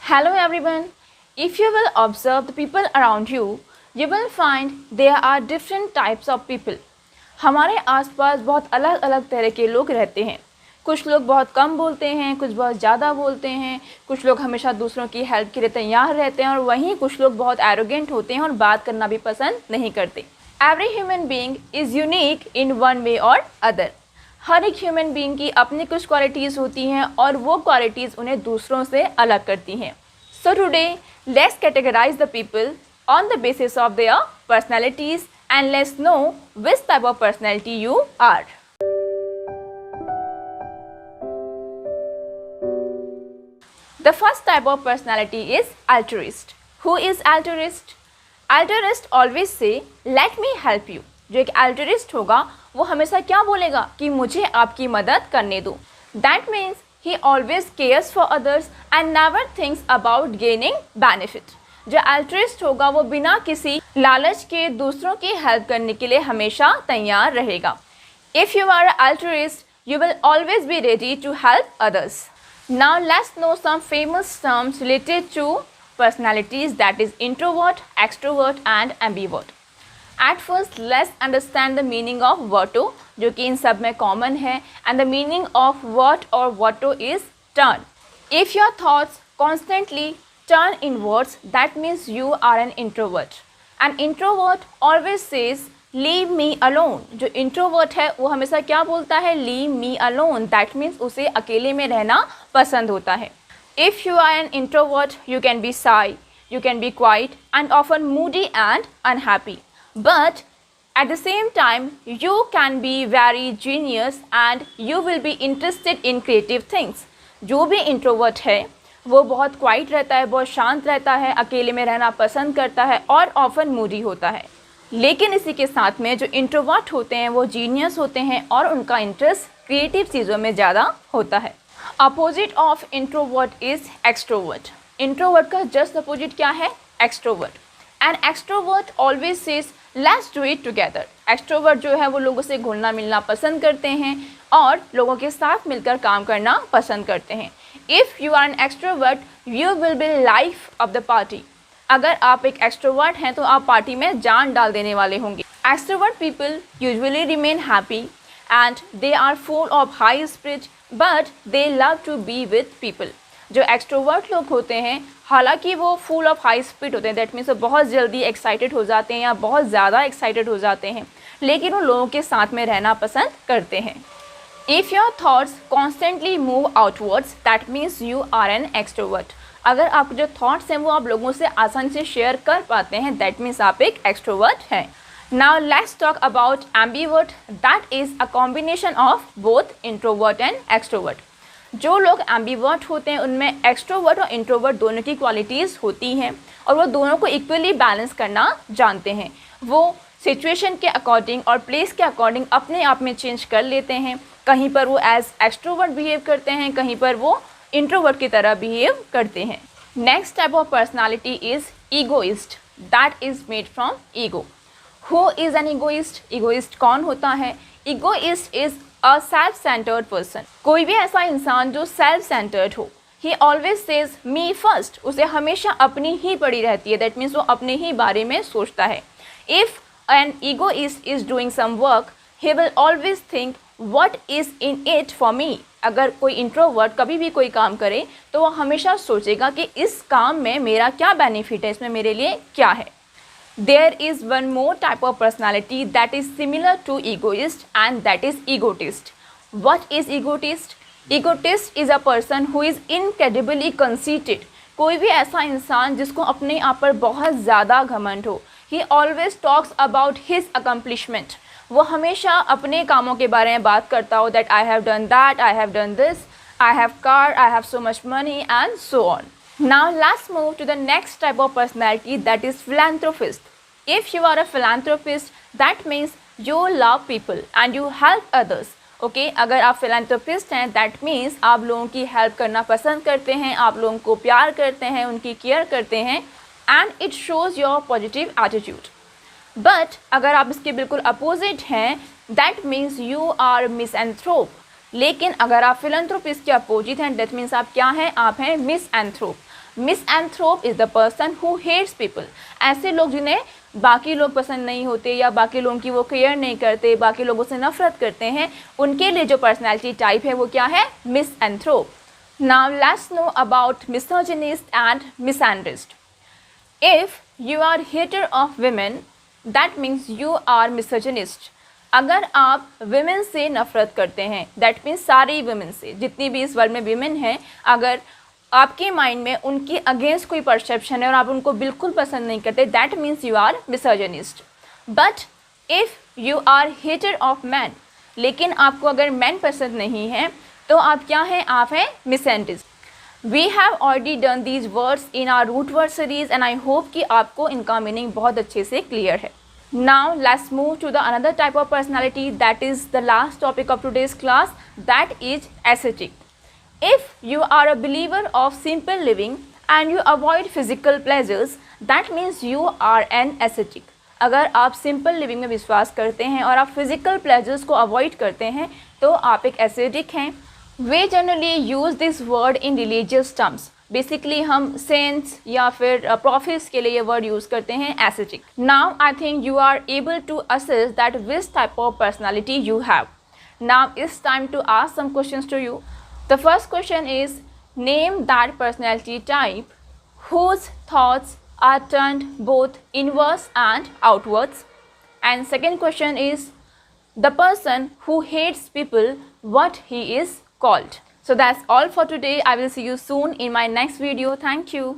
Hello everyone. If you will observe the people around you, you will find there are different types of people. हमारे आसपास बहुत अलग अलग तरह के लोग रहते हैं. कुछ लोग बहुत कम बोलते हैं, कुछ बहुत ज़्यादा बोलते हैं, कुछ लोग हमेशा दूसरों की हेल्प के लिए तैयार रहते हैं और वहीं कुछ लोग बहुत एरोगेंट होते हैं और बात करना भी पसंद नहीं करते. Every human being is unique in one way और अदर. हर एक ह्यूमन बीइंग की अपनी कुछ क्वालिटीज़ होती हैं और वो क्वालिटीज़ उन्हें दूसरों से अलग करती हैं. So today let's categorize the people on the basis of their personalities and let's know which type of personality you are. The first type of personality is altruist. Who is altruist? Altruist always say, let me help you. जो एक altruist होगा वो हमेशा क्या बोलेगा कि मुझे आपकी मदद करने दो. That means he always cares for others and never thinks about gaining benefit. जो अल्ट्रिस्ट होगा वो बिना किसी लालच के दूसरों की हेल्प करने के लिए हमेशा तैयार रहेगा. If you are altruist you will always be ready to help others. Now let's know some famous terms related to personalities, that is introvert, extrovert and ambivert. At first let's understand the meaning of verto, जो कि इन सब में common है, and the meaning of vert और verto is turn. If your thoughts constantly turn inwards, that means you are an introvert. An introvert always says leave me alone. जो introvert है वो हमेशा क्या बोलता है? leave me alone. That means उसे अकेले में रहना पसंद होता है. If you are an introvert, you can be shy, you can be quiet and often moody and unhappy. But at the same time, you can be very genius and you will be interested in creative things. जो भी introvert है वो बहुत quite रहता है, बहुत शांत रहता है, अकेले में रहना पसंद करता है और ऑफन मूडी होता है. लेकिन इसी के साथ में जो इंट्रोवर्ट होते हैं वो जीनियस होते हैं और उनका इंटरेस्ट क्रिएटिव चीज़ों में ज़्यादा होता है. Opposite of introvert is extrovert. Introvert का जस्ट अपोजिट क्या है? Extrovert. And extrovert always says let's do it together. Extrovert जो है वो लोगों से घुलना मिलना पसंद करते हैं और लोगों के साथ मिलकर काम करना पसंद करते हैं. If you are an extrovert, you will be life of the party. अगर आप एक extrovert हैं तो आप पार्टी में जान डाल देने वाले होंगे. Extrovert people usually remain happy and they are full of high spirit, but they love to be with people. जो extrovert लोग होते हैं हालांकि वो full of high spirit होते हैं, that means वो बहुत जल्दी excited हो जाते हैं या बहुत ज़्यादा excited हो जाते हैं, लेकिन वो लोगों के साथ में रहना पसंद करते हैं. If your thoughts constantly move outwards, that means you are an extrovert. अगर आपके जो thoughts हैं वो आप लोगों से आसानी से share कर पाते हैं, that means आप एक extrovert हैं. Now let's talk about ambivert. That is a combination of both introvert and extrovert. जो लोग ambivert होते हैं उनमें extrovert और introvert दोनों की qualities होती हैं और वो दोनों को equally balance करना जानते हैं. वो सिचुएशन के अकॉर्डिंग और प्लेस के अकॉर्डिंग अपने आप में चेंज कर लेते हैं. कहीं पर वो एज एक्सट्रोवर्ट बिहेव करते हैं, कहीं पर वो इंट्रोवर्ट की तरह बिहेव करते हैं. Next type of personality is egoist. That is made from ego. Who is an egoist? Egoist कौन होता है? Egoist is a self centred person. कोई भी ऐसा इंसान जो सेल्फ सेंटर्ड हो. ही ऑलवेज सेज मी फर्स्ट. उसे हमेशा अपनी ही पड़ी रहती है, दैट मीन्स वो अपने ही बारे में सोचता है. If an egoist is doing some work, he will always think what is in it for me. अगर कोई इंट्रोवर्ट कभी भी कोई काम करे तो वो हमेशा सोचेगा कि इस काम में मेरा क्या बेनिफिट है, इसमें मेरे लिए क्या है. There is one more type of personality that is similar to egoist and that is egotist. What is egotist? Egotist is a person who is incredibly conceited. कोई भी ऐसा इंसान जिसको अपने आप पर बहुत ज़्यादा घमंड हो. He always talks about his accomplishment. वो हमेशा अपने कामों के बारे में बात करता हो, that I have done that, I have done this, I have car, I have so much money and so on. Now let's move to the next type of personality, that is philanthropist. If you are a philanthropist, that means you love people and you help others. Okay, अगर आप philanthropist हैं that means आप लोगों की help करना पसंद करते हैं, आप लोगों को प्यार करते हैं, उनकी केयर करते हैं and it shows your positive attitude. But अगर आप इसके बिल्कुल अपोजिट हैं that means you are misanthrope. लेकिन अगर आप फिलैंथ्रोपिस्ट के अपोजिट हैं दैट मीन्स आप क्या हैं? आप हैं misanthrope. Misanthrope is the person who hates people. ऐसे लोग जिन्हें बाकी लोग पसंद नहीं होते या बाकी लोगों की वो केयर नहीं करते, बाकी लोगों से नफरत करते हैं, उनके लिए जो पर्सनैलिटी टाइप है वो क्या है? Misanthrope. Now let's know about misogynist and misandrist. If you are hater of women, that means you are misogynist. अगर आप विमेन से नफरत करते हैं, दैट मीन्स सारी विमेन से, जितनी भी इस वर्ल्ड में विमेन हैं, अगर आपके माइंड में उनकी अगेंस्ट कोई परसेप्शन है और आप उनको बिल्कुल पसंद नहीं करते, that means you are misogynist. But if you are hater of man, लेकिन आपको अगर मैन पसंद नहीं है तो आप क्या हैं? आप हैं मिसएंड्रिस्ट। We have already done these words in our root word series and I hope कि आपको इनका मीनिंग बहुत अच्छे से क्लियर है। Now let's move to the another type of personality, that is the last topic of today's class, that is ascetic. If you are a believer of simple living and you avoid physical pleasures, that means you are an ascetic. अगर आप simple living में विश्वास करते हैं और आप physical pleasures को avoid करते हैं तो आप एक एसिडिक हैं। वे generally use this word in religious terms. Basically हम सेंट्स या फिर प्रॉफिट्स के लिए ये वर्ड यूज़ करते हैं acidic. Now I think you are able to assess that which type of personality you have. Now it's time to ask some questions to you. The first question is name that personality type whose thoughts are turned both inwards and outwards. And second question is the person who hates people, what he is called. So that's all for today. I will see you soon in my next video. Thank you.